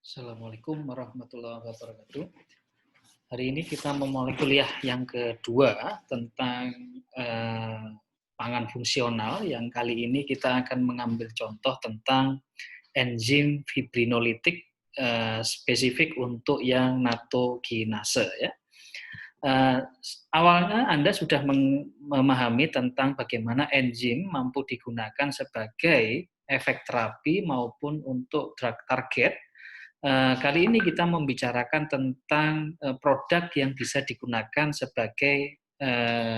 Assalamualaikum warahmatullahi wabarakatuh. Hari ini kita memulai kuliah yang kedua tentang pangan fungsional, yang kali ini kita akan mengambil contoh tentang enzim fibrinolitik spesifik untuk yang natokinase ya. Awalnya Anda sudah memahami tentang bagaimana enzim mampu digunakan sebagai efek terapi maupun untuk drug target. Kali ini kita membicarakan tentang produk yang bisa digunakan sebagai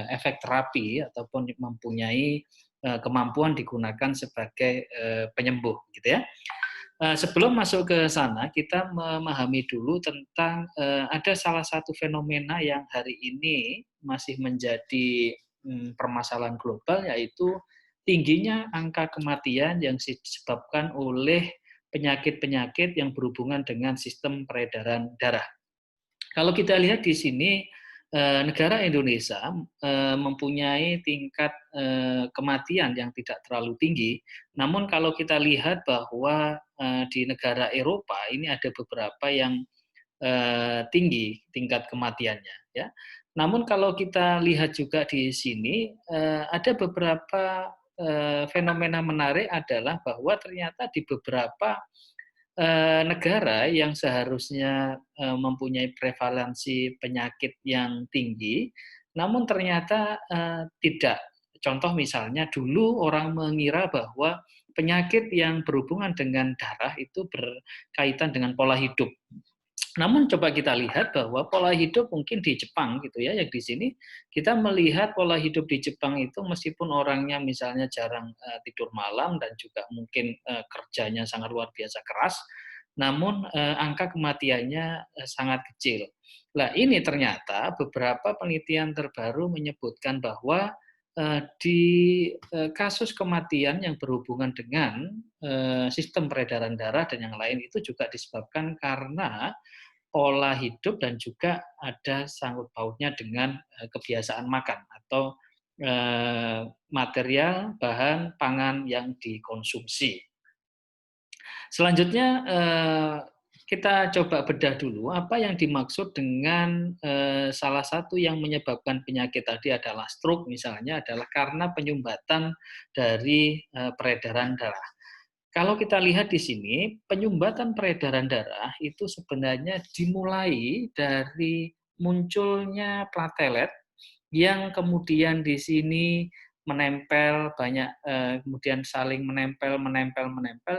efek terapi ataupun mempunyai kemampuan digunakan sebagai penyembuh, gitu ya. Sebelum masuk ke sana, kita memahami dulu tentang ada salah satu fenomena yang hari ini masih menjadi permasalahan global, yaitu tingginya angka kematian yang disebabkan oleh penyakit-penyakit yang berhubungan dengan sistem peredaran darah. Kalau kita lihat di sini, negara Indonesia mempunyai tingkat kematian yang tidak terlalu tinggi. Namun kalau kita lihat bahwa di negara Eropa ini ada beberapa yang tinggi tingkat kematiannya, ya. Namun kalau kita lihat juga di sini ada beberapa fenomena menarik adalah bahwa ternyata di beberapa negara yang seharusnya mempunyai prevalensi penyakit yang tinggi, namun ternyata tidak. Contoh misalnya dulu orang mengira bahwa penyakit yang berhubungan dengan darah itu berkaitan dengan pola hidup. Namun coba kita lihat bahwa pola hidup mungkin di Jepang gitu ya, yang di sini kita melihat pola hidup di Jepang itu meskipun orangnya misalnya jarang tidur malam dan juga mungkin kerjanya sangat luar biasa keras, namun angka kematiannya sangat kecil. Nah, ini ternyata beberapa penelitian terbaru menyebutkan bahwa di kasus kematian yang berhubungan dengan sistem peredaran darah dan yang lain itu juga disebabkan karena pola hidup dan juga ada sangkut pautnya dengan kebiasaan makan atau material bahan pangan yang dikonsumsi. Selanjutnya kita coba bedah dulu apa yang dimaksud dengan salah satu yang menyebabkan penyakit tadi adalah stroke misalnya adalah karena penyumbatan dari peredaran darah. Kalau kita lihat di sini, penyumbatan peredaran darah itu sebenarnya dimulai dari munculnya platelet yang kemudian di sini menempel banyak, kemudian saling menempel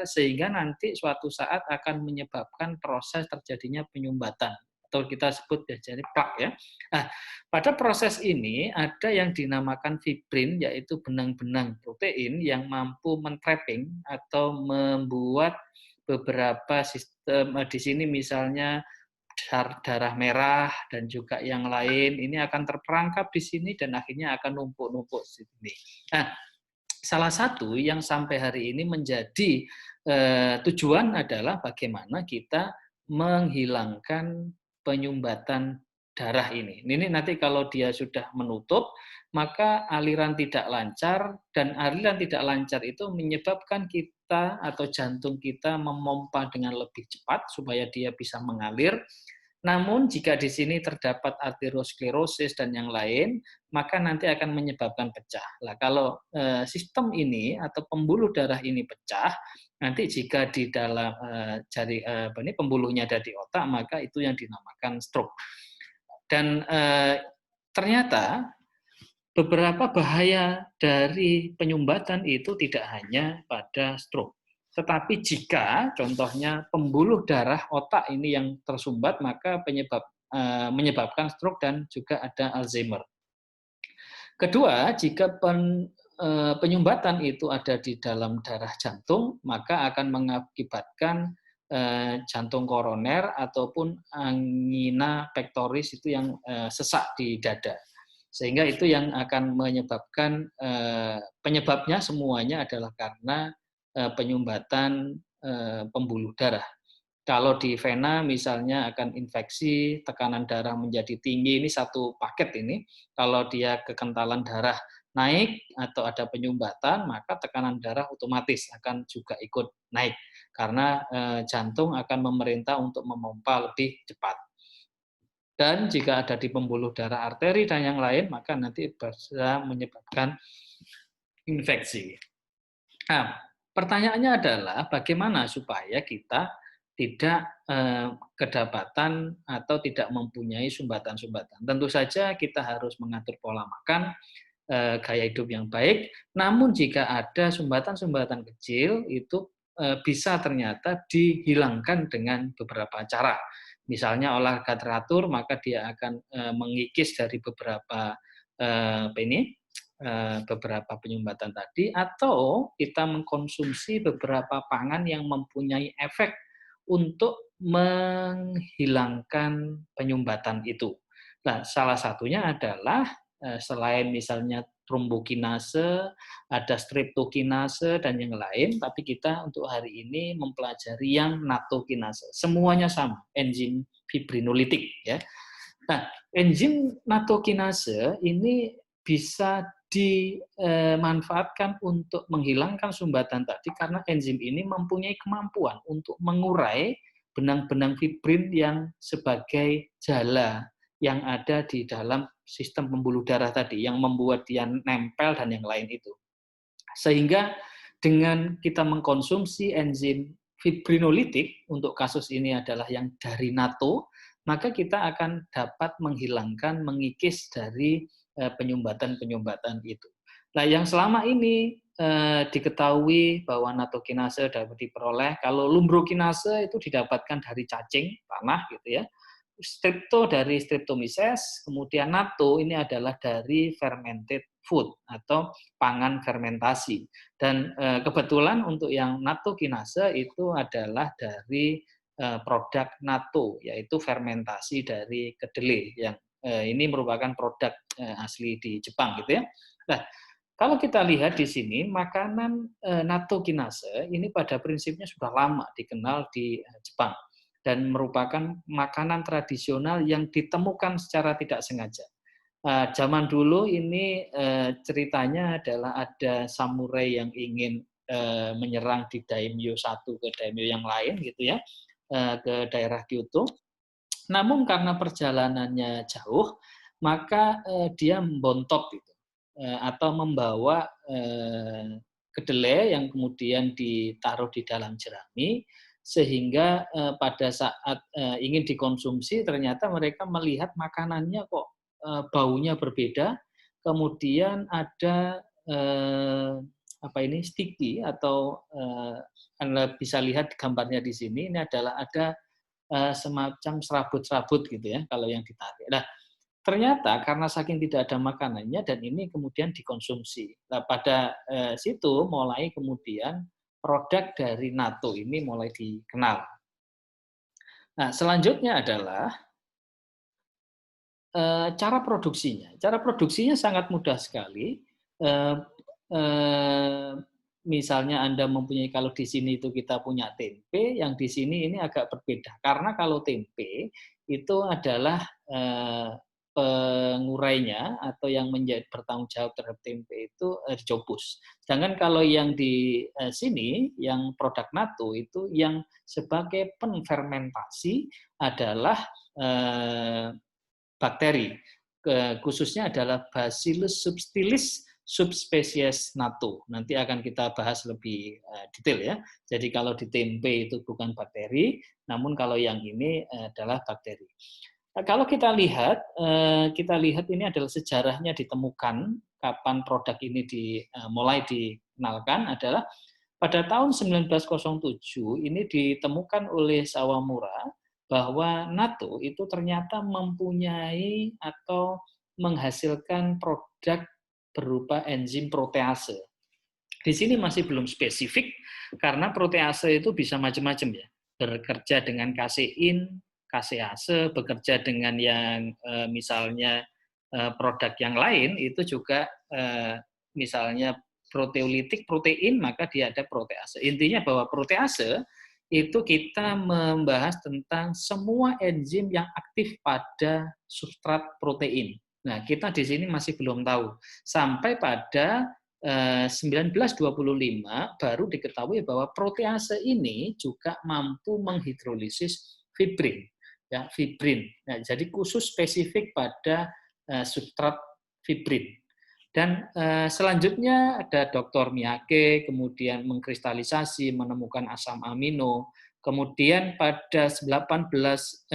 sehingga nanti suatu saat akan menyebabkan proses terjadinya penyumbatan atau kita sebut ya jadi plak ya. Nah, pada proses ini ada yang dinamakan fibrin yaitu benang-benang protein yang mampu men-trapping atau membuat beberapa sistem di sini misalnya darah merah dan juga yang lain ini akan terperangkap di sini dan akhirnya akan numpuk-numpuk di sini. Nah, salah satu yang sampai hari ini menjadi tujuan adalah bagaimana kita menghilangkan penyumbatan darah ini. Ini nanti kalau dia sudah menutup, maka aliran tidak lancar, dan aliran tidak lancar itu menyebabkan kita atau jantung kita memompa dengan lebih cepat supaya dia bisa mengalir. Namun jika di sini terdapat aterosklerosis dan yang lain, maka nanti akan menyebabkan pecah. Nah, kalau sistem ini atau pembuluh darah ini pecah, nanti jika di dalam pembuluhnya ada di otak, maka itu yang dinamakan stroke. Dan ternyata beberapa bahaya dari penyumbatan itu tidak hanya pada stroke. Tetapi jika contohnya pembuluh darah otak ini yang tersumbat, maka menyebabkan stroke dan juga ada Alzheimer. Kedua, jika penyumbatan itu ada di dalam darah jantung, maka akan mengakibatkan jantung koroner ataupun angina pectoris itu yang sesak di dada. Sehingga itu yang akan menyebabkan penyebabnya semuanya adalah karena penyumbatan pembuluh darah. Kalau di vena misalnya akan infeksi, tekanan darah menjadi tinggi, ini satu paket ini. Kalau dia kekentalan darah naik atau ada penyumbatan, maka tekanan darah otomatis akan juga ikut naik. karena jantung akan memerintah untuk memompa lebih cepat. Dan jika ada di pembuluh darah arteri dan yang lain, maka nanti bisa menyebabkan infeksi. Nah, pertanyaannya adalah bagaimana supaya kita tidak kedapatan atau tidak mempunyai sumbatan-sumbatan. Tentu saja kita harus mengatur pola makan, gaya hidup yang baik, namun jika ada sumbatan-sumbatan kecil, itu bisa ternyata dihilangkan dengan beberapa cara. Misalnya olahraga teratur, maka dia akan mengikis dari beberapa beberapa penyumbatan tadi, atau kita mengkonsumsi beberapa pangan yang mempunyai efek untuk menghilangkan penyumbatan itu. Nah, salah satunya adalah selain misalnya trombokinase, ada streptokinase dan yang lain, tapi kita untuk hari ini mempelajari yang natokinase. Semuanya sama, enzim fibrinolitik ya. Nah, enzim natokinase ini bisa dimanfaatkan untuk menghilangkan sumbatan tadi karena enzim ini mempunyai kemampuan untuk mengurai benang-benang fibrin yang sebagai jala yang ada di dalam sistem pembuluh darah tadi yang membuat dia nempel dan yang lain itu. Sehingga dengan kita mengkonsumsi enzim fibrinolitik untuk kasus ini adalah yang dari NATO, maka kita akan dapat menghilangkan, mengikis dari penyumbatan-penyumbatan itu. Nah, yang selama ini diketahui bahwa natokinase dapat diperoleh, kalau lumbrokinase itu didapatkan dari cacing tanah gitu ya. Strepto dari Streptomyces, kemudian natto ini adalah dari fermented food atau pangan fermentasi. Dan kebetulan untuk yang natokinase itu adalah dari produk natto, yaitu fermentasi dari kedelai yang ini merupakan produk asli di Jepang gitu ya. Nah, kalau kita lihat di sini makanan natokinase ini pada prinsipnya sudah lama dikenal di Jepang dan merupakan makanan tradisional yang ditemukan secara tidak sengaja. Zaman dulu ini ceritanya adalah ada samurai yang ingin menyerang di daimyo satu ke daimyo yang lain gitu ya, ke daerah Kyoto. Namun karena perjalanannya jauh, maka dia membontok gitu, atau membawa kedelai yang kemudian ditaruh di dalam jerami, sehingga pada saat ingin dikonsumsi ternyata mereka melihat makanannya kok baunya berbeda, kemudian ada apa ini sticky atau Anda bisa lihat gambarnya di sini, ini adalah ada semacam serabut-serabut gitu ya kalau yang ditarik. Nah, ternyata karena saking tidak ada makanannya dan ini kemudian dikonsumsi. Nah, pada situ mulai kemudian produk dari natto ini mulai dikenal. Nah, selanjutnya adalah cara produksinya. Cara produksinya sangat mudah sekali. Misalnya Anda mempunyai, kalau di sini itu kita punya tempe, yang di sini ini agak berbeda. Karena kalau tempe itu adalah pengurainya atau yang menjadi bertanggung jawab terhadap tempe itu Jobus. Sedangkan kalau yang di sini, yang produk natto itu yang sebagai penfermentasi adalah bakteri, khususnya adalah Bacillus subtilis subspesies natto. Nanti akan kita bahas lebih detail ya. Jadi kalau di tempe itu bukan bakteri, namun kalau yang ini adalah bakteri. Nah, kalau kita lihat ini adalah sejarahnya ditemukan kapan produk ini mulai dikenalkan adalah pada tahun 1907 ini ditemukan oleh Sawamura bahwa natto itu ternyata mempunyai atau menghasilkan produk berupa enzim protease. Di sini masih belum spesifik karena protease itu bisa macam-macam ya. Bekerja dengan kasein, kasease, bekerja dengan yang misalnya produk yang lain itu juga misalnya proteolitik, protein, maka dia ada protease. Intinya bahwa protease itu kita membahas tentang semua enzim yang aktif pada substrat protein. Nah, kita di sini masih belum tahu. Sampai pada 1925 baru diketahui bahwa protease ini juga mampu menghidrolisis fibrin, ya fibrin. Nah, jadi khusus spesifik pada substrat fibrin. Dan selanjutnya ada Dr. Miyake, kemudian mengkristalisasi, menemukan asam amino. Kemudian pada 1987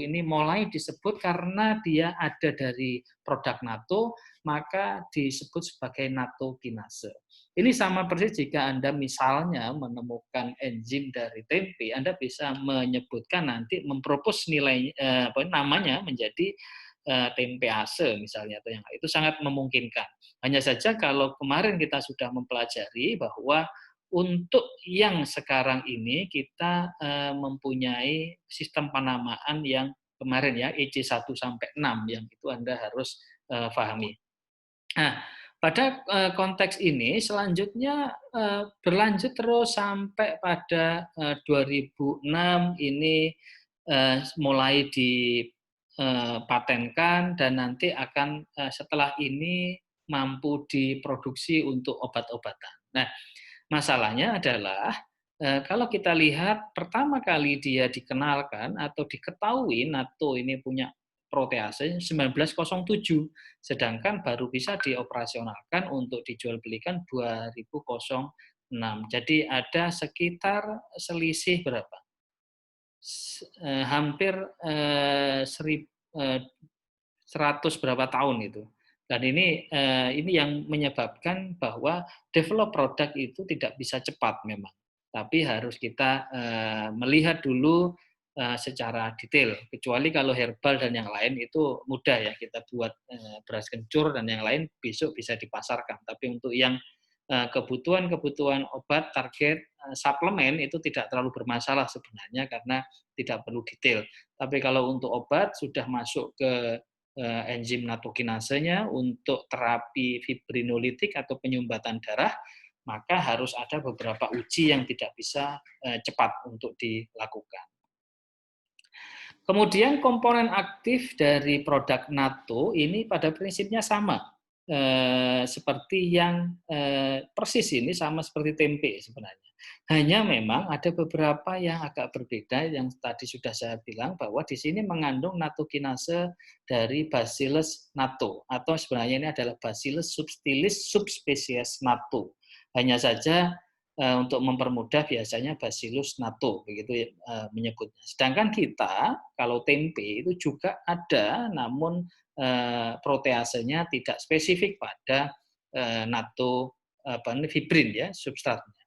ini mulai disebut karena dia ada dari produk natto, maka disebut sebagai nattokinase. Ini sama persis jika Anda misalnya menemukan enzim dari tempe, Anda bisa menyebutkan nanti mempropos nilai namanya menjadi tempease misalnya atau yang lain. Itu sangat memungkinkan. Hanya saja kalau kemarin kita sudah mempelajari bahwa untuk yang sekarang ini kita mempunyai sistem penamaan yang kemarin ya EC1 sampai 6 yang itu Anda harus pahami. Nah, pada konteks ini selanjutnya berlanjut terus sampai pada 2006 ini mulai dipatenkan dan nanti akan setelah ini mampu diproduksi untuk obat-obatan. Nah, masalahnya adalah kalau kita lihat pertama kali dia dikenalkan atau diketahui natto ini punya protease 1907, sedangkan baru bisa dioperasionalkan untuk dijual belikan 2006. Jadi ada sekitar selisih berapa? Hampir 100 berapa tahun itu. Dan ini yang menyebabkan bahwa develop produk itu tidak bisa cepat memang. Tapi harus kita melihat dulu secara detail. Kecuali kalau herbal dan yang lain itu mudah ya, kita buat beras kencur dan yang lain besok bisa dipasarkan. Tapi untuk yang kebutuhan-kebutuhan obat target suplemen itu tidak terlalu bermasalah sebenarnya karena tidak perlu detail. Tapi kalau untuk obat sudah masuk ke enzim nattokinasenya untuk terapi fibrinolitik atau penyumbatan darah, maka harus ada beberapa uji yang tidak bisa cepat untuk dilakukan. Kemudian komponen aktif dari produk natto ini pada prinsipnya sama, seperti yang persis ini sama seperti tempe sebenarnya. Hanya memang ada beberapa yang agak berbeda yang tadi sudah saya bilang bahwa di sini mengandung nattokinase dari Bacillus natto atau sebenarnya ini adalah Bacillus subtilis subspesies natto. Hanya saja untuk mempermudah biasanya Bacillus natto begitu menyebutnya. Sedangkan kita kalau tempe itu juga ada namun proteasenya tidak spesifik pada natto fibrin ya substratnya.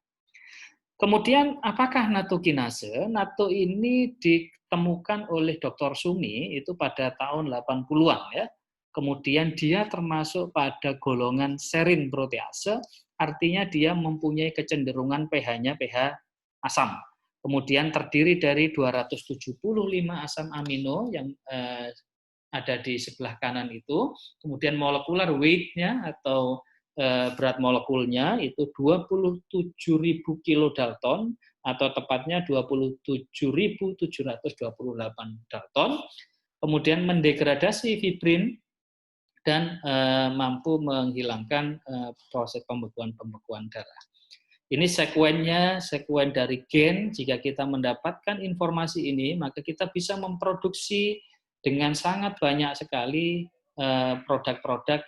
Kemudian apakah nattokinase? Natto ini ditemukan oleh Dr. Sumi itu pada tahun 80-an ya. Kemudian dia termasuk pada golongan serin protease, artinya dia mempunyai kecenderungan pH-nya pH asam. Kemudian terdiri dari 275 asam amino yang ada di sebelah kanan itu, kemudian molekular weight-nya atau berat molekulnya itu 27.000 kilodalton atau tepatnya 27.728 dalton. Kemudian mendegradasi fibrin dan mampu menghilangkan proses pembekuan darah. Ini sekuen dari gen. Jika kita mendapatkan informasi ini, maka kita bisa memproduksi dengan sangat banyak sekali produk-produk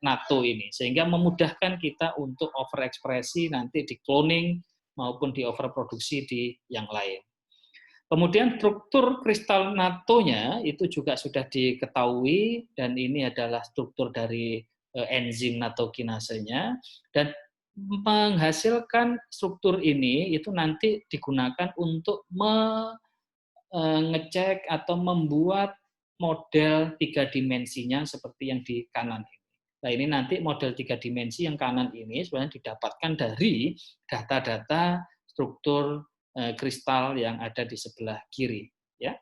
natto ini, sehingga memudahkan kita untuk overekspresi nanti di cloning maupun di overproduksi di yang lain. Kemudian struktur kristal nattonya itu juga sudah diketahui dan ini adalah struktur dari enzim nattokinasenya dan menghasilkan struktur ini itu nanti digunakan untuk mengecek atau membuat model 3 dimensinya seperti yang di kanan ini. Nah ini nanti model 3 dimensi yang kanan ini sebenarnya didapatkan dari data-data struktur kristal yang ada di sebelah kiri. Ya.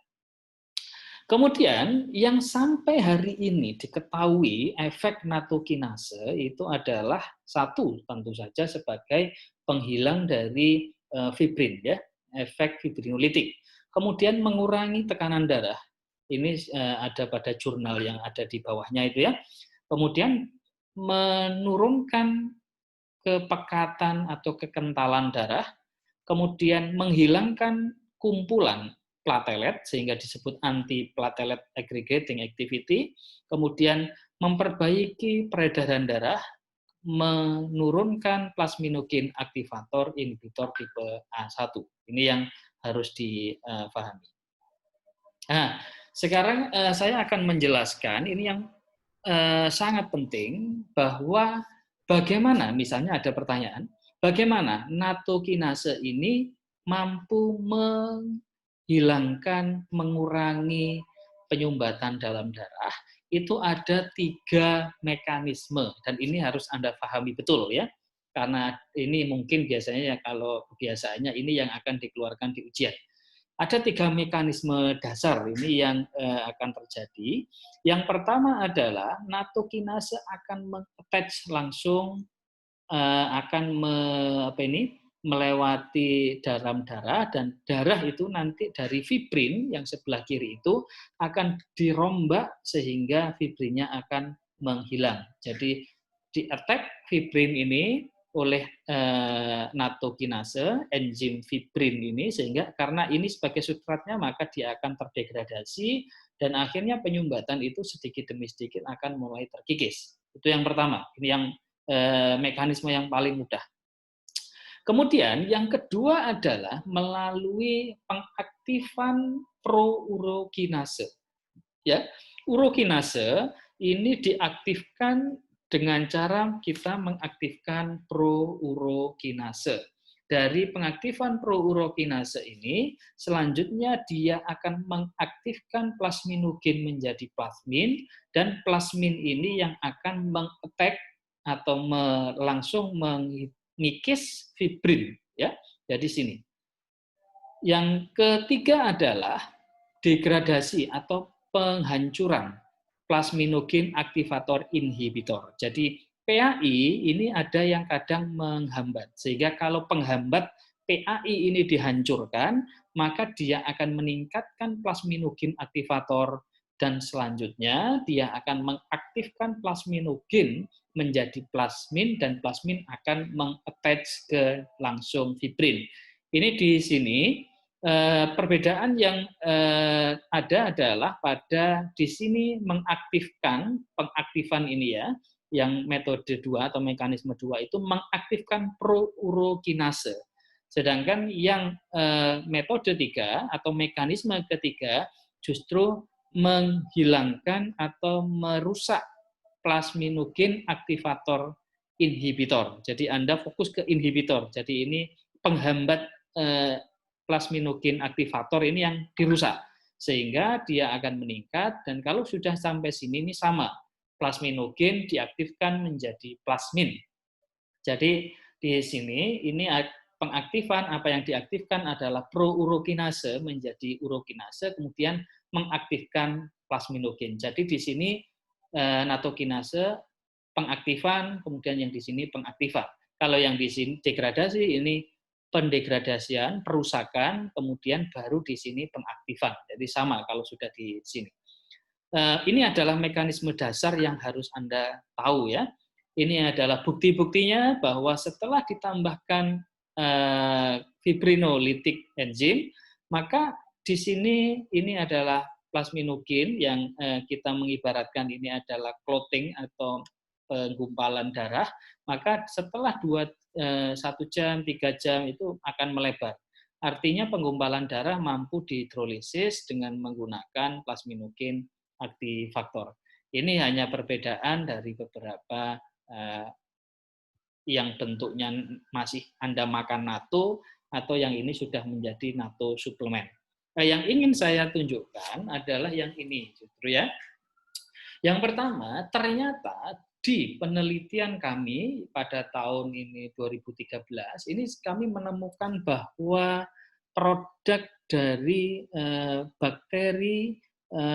Kemudian yang sampai hari ini diketahui efek nattokinase itu adalah satu tentu saja sebagai penghilang dari fibrin ya, efek fibrinolitik. Kemudian mengurangi tekanan darah. Ini ada pada jurnal yang ada di bawahnya itu ya. Kemudian menurunkan kepekatan atau kekentalan darah, kemudian menghilangkan kumpulan platelet sehingga disebut anti-platelet aggregating activity, kemudian memperbaiki peredaran darah, menurunkan plasminogen aktivator inhibitor tipe A1. Ini yang harus dipahami. Nah, sekarang saya akan menjelaskan ini yang sangat penting bahwa bagaimana, misalnya ada pertanyaan, bagaimana natokinase ini mampu menghilangkan, mengurangi penyumbatan dalam darah. Itu ada 3 mekanisme, dan ini harus Anda pahami betul ya, karena ini mungkin biasanya ya kalau kebiasaannya ini yang akan dikeluarkan di ujian. Ada 3 mekanisme dasar ini yang akan terjadi. Yang pertama adalah natokinase akan meng-attach langsung, akan melewati dalam darah, dan darah itu nanti dari fibrin yang sebelah kiri itu akan dirombak sehingga fibrinnya akan menghilang. Jadi di-attack fibrin ini oleh natokinase, enzim fibrin ini, sehingga karena ini sebagai substratnya maka dia akan terdegradasi dan akhirnya penyumbatan itu sedikit demi sedikit akan mulai terkikis. Itu yang pertama, ini yang mekanisme yang paling mudah. Kemudian yang kedua adalah melalui pengaktifan pro-urokinase. Ya, urokinase ini diaktifkan dengan cara kita mengaktifkan pro-urokinase. Dari pengaktifan pro-urokinase ini, selanjutnya dia akan mengaktifkan plasminogen menjadi plasmin, dan plasmin ini yang akan mengattack atau langsung mengikis fibrin. Ya, jadi sini. Yang ketiga adalah degradasi atau penghancuran plasminogen aktivator inhibitor. Jadi PAI ini ada yang kadang menghambat, sehingga kalau penghambat PAI ini dihancurkan, maka dia akan meningkatkan plasminogen aktivator, dan selanjutnya dia akan mengaktifkan plasminogen menjadi plasmin, dan plasmin akan mengattach ke langsung fibrin. Ini di sini perbedaan yang ada adalah pada di sini mengaktifkan, pengaktifan ini ya, yang metode 2 atau mekanisme 2 itu mengaktifkan pro-urokinase. Sedangkan yang metode 3 atau mekanisme ketiga justru menghilangkan atau merusak plasminogen aktivator inhibitor. Jadi Anda fokus ke inhibitor. Jadi ini penghambat plasminogen aktivator ini yang dirusak, sehingga dia akan meningkat, dan kalau sudah sampai sini ini sama, plasminogen diaktifkan menjadi plasmin. Jadi di sini ini pengaktifan, apa yang diaktifkan adalah pro-urokinase menjadi urokinase, kemudian mengaktifkan plasminogen. Jadi di sini natokinase pengaktifan, kemudian yang di sini pengaktifan. Kalau yang di sini degradasi, ini pendegradasian, perusakan, kemudian baru di sini pengaktifan. Jadi sama kalau sudah di sini. Ini adalah mekanisme dasar yang harus Anda tahu ya. Ini adalah bukti-buktinya bahwa setelah ditambahkan fibrinolitik enzim, maka di sini ini adalah plasminogen yang kita mengibaratkan ini adalah clotting atau penggumpalan darah, maka setelah 1 jam, 3 jam itu akan melebar. Artinya penggumpalan darah mampu dihidrolisis dengan menggunakan plasminogen aktivator. Ini hanya perbedaan dari beberapa yang bentuknya masih Anda makan nato, atau yang ini sudah menjadi nato suplemen. Yang ingin saya tunjukkan adalah yang ini, justru ya. Yang pertama, ternyata di penelitian kami pada tahun ini 2013, ini kami menemukan bahwa produk dari bakteri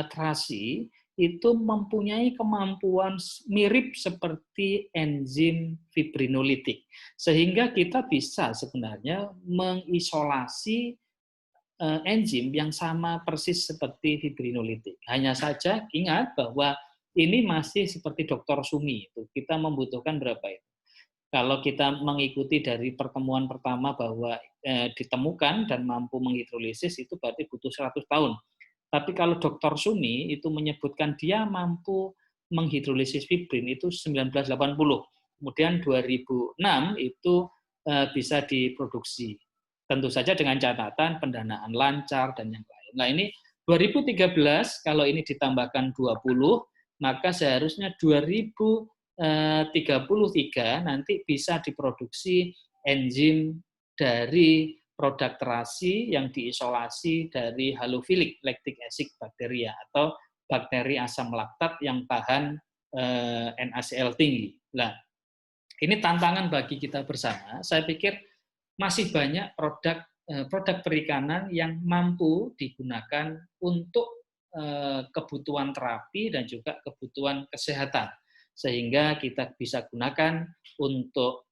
terasi itu mempunyai kemampuan mirip seperti enzim fibrinolitik. Sehingga kita bisa sebenarnya mengisolasi enzim yang sama persis seperti fibrinolitik. Hanya saja ingat bahwa ini masih seperti Dr. Sumi itu. Kita membutuhkan berapa itu? Kalau kita mengikuti dari pertemuan pertama bahwa ditemukan dan mampu menghidrolisis itu berarti butuh 100 tahun. Tapi kalau Dr. Sumi itu menyebutkan dia mampu menghidrolisis fibrin itu 1980. Kemudian 2006 itu bisa diproduksi. Tentu saja dengan catatan pendanaan lancar dan yang lain. Nah ini 2013 kalau ini ditambahkan 20, maka seharusnya 2033 nanti bisa diproduksi enzim dari produk terasi yang diisolasi dari halofilik lactic acid bacteria atau bakteri asam laktat yang tahan NaCl tinggi. Nah, ini tantangan bagi kita bersama. Saya pikir masih banyak produk perikanan yang mampu digunakan untuk kebutuhan terapi dan juga kebutuhan kesehatan, sehingga kita bisa gunakan untuk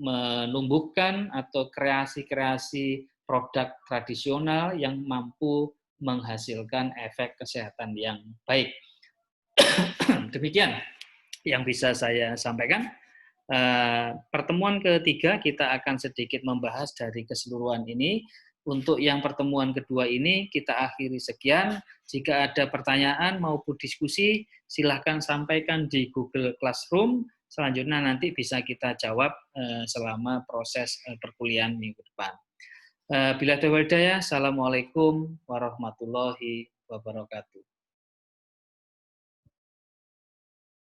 menumbuhkan atau kreasi-kreasi produk tradisional yang mampu menghasilkan efek kesehatan yang baik. Demikian yang bisa saya sampaikan. Pertemuan ketiga kita akan sedikit membahas dari keseluruhan ini. Untuk yang pertemuan kedua ini kita akhiri sekian. Jika ada pertanyaan maupun diskusi, silahkan sampaikan di Google Classroom. Selanjutnya nanti bisa kita jawab selama proses perkuliahan minggu depan. Bila taufiq wal hidayah, assalamualaikum warahmatullahi wabarakatuh.